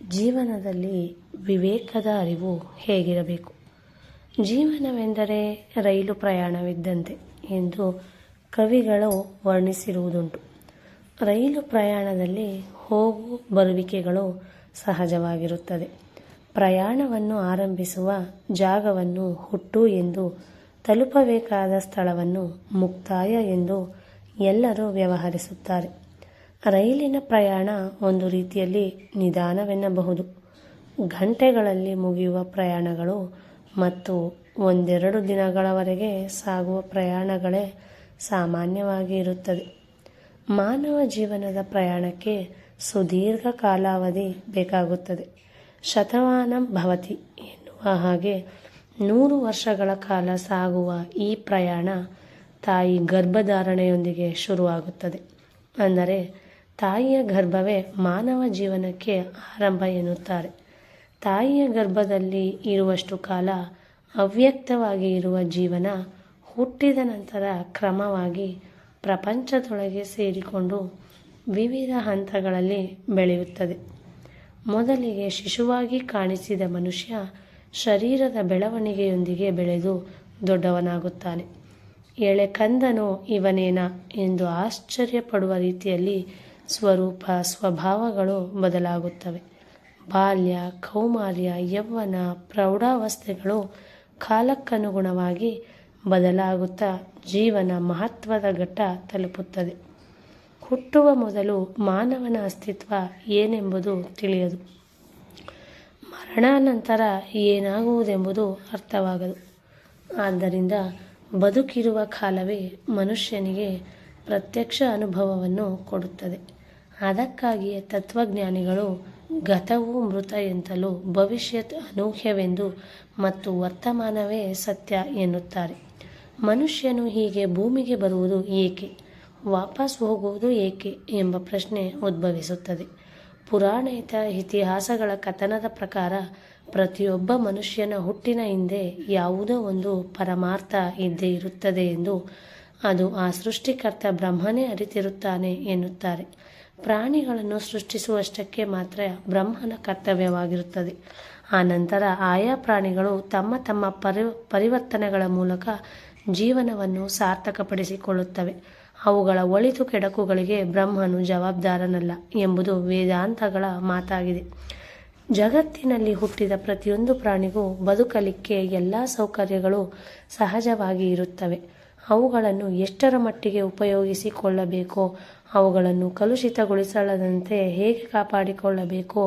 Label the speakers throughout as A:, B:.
A: ಜೀವನದಲ್ಲಿ ವಿವೇಕದ ಅರಿವು ಹೇಗಿರಬೇಕು? ಜೀವನವೆಂದರೆ ರೈಲು ಪ್ರಯಾಣವಿದ್ದಂತೆ ಎಂದು ಕವಿಗಳು ವರ್ಣಿಸಿರುವುದುಂಟು. ರೈಲು ಪ್ರಯಾಣದಲ್ಲಿ ಹೋಗು ಬರುವಿಕೆಗಳು ಸಹಜವಾಗಿರುತ್ತದೆ. ಪ್ರಯಾಣವನ್ನು ಆರಂಭಿಸುವ ಜಾಗವನ್ನು ಹುಟ್ಟು ಎಂದು, ತಲುಪಬೇಕಾದ ಸ್ಥಳವನ್ನು ಮುಕ್ತಾಯ ಎಂದು ಎಲ್ಲರೂ ವ್ಯವಹರಿಸುತ್ತಾರೆ. ರೈಲಿನ ಪ್ರಯಾಣ ಒಂದು ರೀತಿಯಲ್ಲಿ ನಿಧಾನವೆನ್ನಬಹುದು. ಗಂಟೆಗಳಲ್ಲಿ ಮುಗಿಯುವ ಪ್ರಯಾಣಗಳು ಮತ್ತು ಒಂದೆರಡು ದಿನಗಳವರೆಗೆ ಸಾಗುವ ಪ್ರಯಾಣಗಳೇ ಸಾಮಾನ್ಯವಾಗಿ ಇರುತ್ತದೆ. ಮಾನವ ಜೀವನದ ಪ್ರಯಾಣಕ್ಕೆ ಸುದೀರ್ಘ ಕಾಲಾವಧಿ ಬೇಕಾಗುತ್ತದೆ. ಶತಮಾನಂ ಭವತಿ ಎನ್ನುವ ಹಾಗೆ 100 ವರ್ಷಗಳ ಕಾಲ ಸಾಗುವ ಈ ಪ್ರಯಾಣ ತಾಯಿ ಗರ್ಭಧಾರಣೆಯೊಂದಿಗೆ ಶುರುವಾಗುತ್ತದೆ. ಅಂದರೆ ತಾಯಿಯ ಗರ್ಭವೇ ಮಾನವ ಜೀವನಕ್ಕೆ ಆರಂಭ ಎನ್ನುತ್ತಾರೆ. ತಾಯಿಯ ಗರ್ಭದಲ್ಲಿ ಇರುವಷ್ಟು ಕಾಲ ಅವ್ಯಕ್ತವಾಗಿ ಇರುವ ಜೀವನ ಹುಟ್ಟಿದ ನಂತರ ಕ್ರಮವಾಗಿ ಪ್ರಪಂಚದೊಳಗೆ ಸೇರಿಕೊಂಡು ವಿವಿಧ ಹಂತಗಳಲ್ಲಿ ಬೆಳೆಯುತ್ತದೆ. ಮೊದಲಿಗೆ ಶಿಶುವಾಗಿ ಕಾಣಿಸಿದ ಮನುಷ್ಯ ಶರೀರದ ಬೆಳವಣಿಗೆಯೊಂದಿಗೆ ಬೆಳೆದು ದೊಡ್ಡವನಾಗುತ್ತಾನೆ. ಎಳೆಕಂದನೋ ಇವನೇನ ಎಂದು ಆಶ್ಚರ್ಯಪಡುವ ರೀತಿಯಲ್ಲಿ ಸ್ವರೂಪ ಸ್ವಭಾವಗಳು ಬದಲಾಗುತ್ತವೆ. ಬಾಲ್ಯ, ಕೌಮಾರ್ಯ, ಯೌವನ, ಪ್ರೌಢಾವಸ್ಥೆಗಳು ಕಾಲಕ್ಕನುಗುಣವಾಗಿ ಬದಲಾಗುತ್ತಾ ಜೀವನ ಮಹತ್ವದ ಘಟ್ಟ ತಲುಪುತ್ತದೆ. ಹುಟ್ಟುವ ಮೊದಲು ಮಾನವನ ಅಸ್ತಿತ್ವ ಏನೆಂಬುದು ತಿಳಿಯದು. ಮರಣಾನಂತರ ಏನಾಗುವುದೆಂಬುದು ಅರ್ಥವಾಗದು. ಆದ್ದರಿಂದ ಬದುಕಿರುವ ಕಾಲವೇ ಮನುಷ್ಯನಿಗೆ ಪ್ರತ್ಯಕ್ಷ ಅನುಭವವನ್ನು ಕೊಡುತ್ತದೆ. ಅದಕ್ಕಾಗಿಯೇ ತತ್ವಜ್ಞಾನಿಗಳು ಗತವು ಮೃತ ಎಂತಲೂ ಭವಿಷ್ಯತ್ ಅನೂಹ್ಯವೆಂದು ಮತ್ತು ವರ್ತಮಾನವೇ ಸತ್ಯ ಎನ್ನುತ್ತಾರೆ. ಮನುಷ್ಯನು ಹೀಗೆ ಭೂಮಿಗೆ ಬರುವುದು ಏಕೆ, ವಾಪಸ್ ಹೋಗುವುದು ಏಕೆ ಎಂಬ ಪ್ರಶ್ನೆ ಉದ್ಭವಿಸುತ್ತದೆ. ಪುರಾಣೇತರ ಇತಿಹಾಸಗಳ ಕಥನದ ಪ್ರಕಾರ ಪ್ರತಿಯೊಬ್ಬ ಮನುಷ್ಯನ ಹುಟ್ಟಿನ ಹಿಂದೆ ಯಾವುದೋ ಒಂದು ಪರಮಾರ್ಥ ಇದ್ದೇ ಇರುತ್ತದೆ ಎಂದು, ಅದು ಆ ಸೃಷ್ಟಿಕರ್ತ ಬ್ರಹ್ಮನೇ ಅರಿತಿರುತ್ತಾನೆ ಎನ್ನುತ್ತಾರೆ. ಪ್ರಾಣಿಗಳನ್ನು ಸೃಷ್ಟಿಸುವಷ್ಟಕ್ಕೆ ಮಾತ್ರ ಬ್ರಹ್ಮನ ಕರ್ತವ್ಯವಾಗಿರುತ್ತದೆ. ಆ ನಂತರ ಆಯಾ ಪ್ರಾಣಿಗಳು ತಮ್ಮ ತಮ್ಮ ಪರಿವರ್ತನೆಗಳ ಮೂಲಕ ಜೀವನವನ್ನು ಸಾರ್ಥಕಪಡಿಸಿಕೊಳ್ಳುತ್ತವೆ. ಅವುಗಳ ಒಳಿತು ಕೆಡಕುಗಳಿಗೆ ಬ್ರಹ್ಮನು ಜವಾಬ್ದಾರನಲ್ಲ ಎಂಬುದು ವೇದಾಂತಗಳ ಮಾತಾಗಿದೆ. ಜಗತ್ತಿನಲ್ಲಿ ಹುಟ್ಟಿದ ಪ್ರತಿಯೊಂದು ಪ್ರಾಣಿಗೂ ಬದುಕಲಿಕ್ಕೆ ಎಲ್ಲ ಸೌಕರ್ಯಗಳು ಸಹಜವಾಗಿ ಇರುತ್ತವೆ. ಅವುಗಳನ್ನು ಎಷ್ಟರ ಮಟ್ಟಿಗೆ ಉಪಯೋಗಿಸಿಕೊಳ್ಳಬೇಕೋ, ಅವುಗಳನ್ನು ಕಲುಷಿತಗೊಳಿಸದಂತೆ ಹೇಗೆ ಕಾಪಾಡಿಕೊಳ್ಳಬೇಕೋ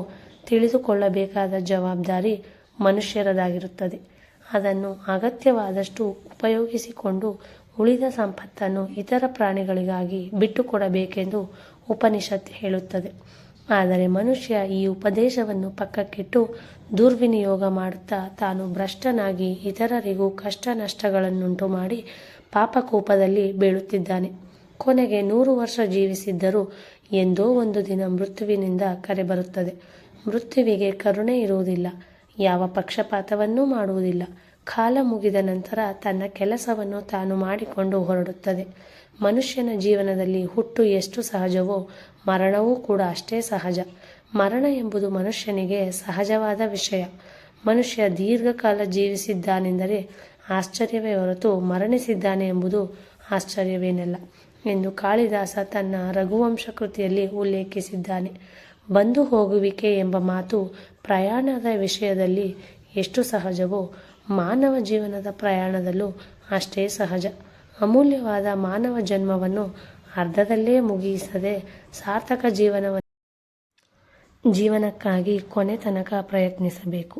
A: ತಿಳಿದುಕೊಳ್ಳಬೇಕಾದ ಜವಾಬ್ದಾರಿ ಮನುಷ್ಯರದಾಗಿರುತ್ತದೆ. ಅದನ್ನು ಅಗತ್ಯವಾದಷ್ಟು ಉಪಯೋಗಿಸಿಕೊಂಡು ಉಳಿದ ಸಂಪತ್ತನ್ನು ಇತರ ಪ್ರಾಣಿಗಳಿಗಾಗಿ ಬಿಟ್ಟುಕೊಡಬೇಕೆಂದು ಉಪನಿಷತ್ ಹೇಳುತ್ತದೆ. ಆದರೆ ಮನುಷ್ಯ ಈ ಉಪದೇಶವನ್ನು ಪಕ್ಕಕ್ಕಿಟ್ಟು ದುರ್ವಿನಿಯೋಗ ಮಾಡುತ್ತಾ ತಾನು ಭ್ರಷ್ಟನಾಗಿ ಇತರರಿಗೂ ಕಷ್ಟ ನಷ್ಟಗಳನ್ನುಂಟು ಮಾಡಿ ಪಾಪಕೂಪದಲ್ಲಿ ಬೀಳುತ್ತಿದ್ದಾನೆ. ಕೊನೆಗೆ 100 ವರ್ಷ ಜೀವಿಸಿದ್ದರೂ ಎಂದೋ ಒಂದು ದಿನ ಮೃತ್ಯುವಿನಿಂದ ಕರೆ ಬರುತ್ತದೆ. ಮೃತ್ಯುವಿಗೆ ಕರುಣೆ ಇರುವುದಿಲ್ಲ, ಯಾವ ಪಕ್ಷಪಾತವನ್ನೂ ಮಾಡುವುದಿಲ್ಲ. ಕಾಲ ಮುಗಿದ ನಂತರ ತನ್ನ ಕೆಲಸವನ್ನು ತಾನು ಮಾಡಿಕೊಂಡು ಹೊರಡುತ್ತದೆ. ಮನುಷ್ಯನ ಜೀವನದಲ್ಲಿ ಹುಟ್ಟು ಎಷ್ಟು ಸಹಜವೋ ಮರಣವೂ ಕೂಡ ಅಷ್ಟೇ ಸಹಜ. ಮರಣ ಎಂಬುದು ಮನುಷ್ಯನಿಗೆ ಸಹಜವಾದ ವಿಷಯ. ಮನುಷ್ಯ ದೀರ್ಘಕಾಲ ಜೀವಿಸಿದ್ದಾನೆಂದರೆ ಆಶ್ಚರ್ಯವೇ ಹೊರತು ಮರಣಿಸಿದ್ದಾನೆ ಎಂಬುದು ಆಶ್ಚರ್ಯವೇನಲ್ಲ ಎಂದು ಕಾಳಿದಾಸ ತನ್ನ ರಘುವಂಶ ಕೃತಿಯಲ್ಲಿ ಉಲ್ಲೇಖಿಸಿದ್ದಾನೆ. ಬಂದು ಹೋಗುವಿಕೆ ಎಂಬ ಮಾತು ಪ್ರಯಾಣದ ವಿಷಯದಲ್ಲಿ ಎಷ್ಟು ಸಹಜವೋ ಮಾನವ ಜೀವನದ ಪ್ರಯಾಣದಲ್ಲೂ ಅಷ್ಟೇ ಸಹಜ. ಅಮೂಲ್ಯವಾದ ಮಾನವ ಜನ್ಮವನ್ನು ಅರ್ಧದಲ್ಲೇ ಮುಗಿಸದೆ ಸಾರ್ಥಕ ಜೀವನಕ್ಕಾಗಿ ಕೊನೆ ತನಕ ಪ್ರಯತ್ನಿಸಬೇಕು.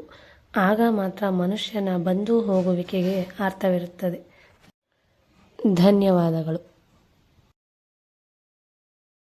A: ಆಗ ಮಾತ್ರ ಮನುಷ್ಯನ ಬಂದು ಹೋಗುವಿಕೆಗೆ ಅರ್ಥವಿರುತ್ತದೆ. ಧನ್ಯವಾದಗಳು.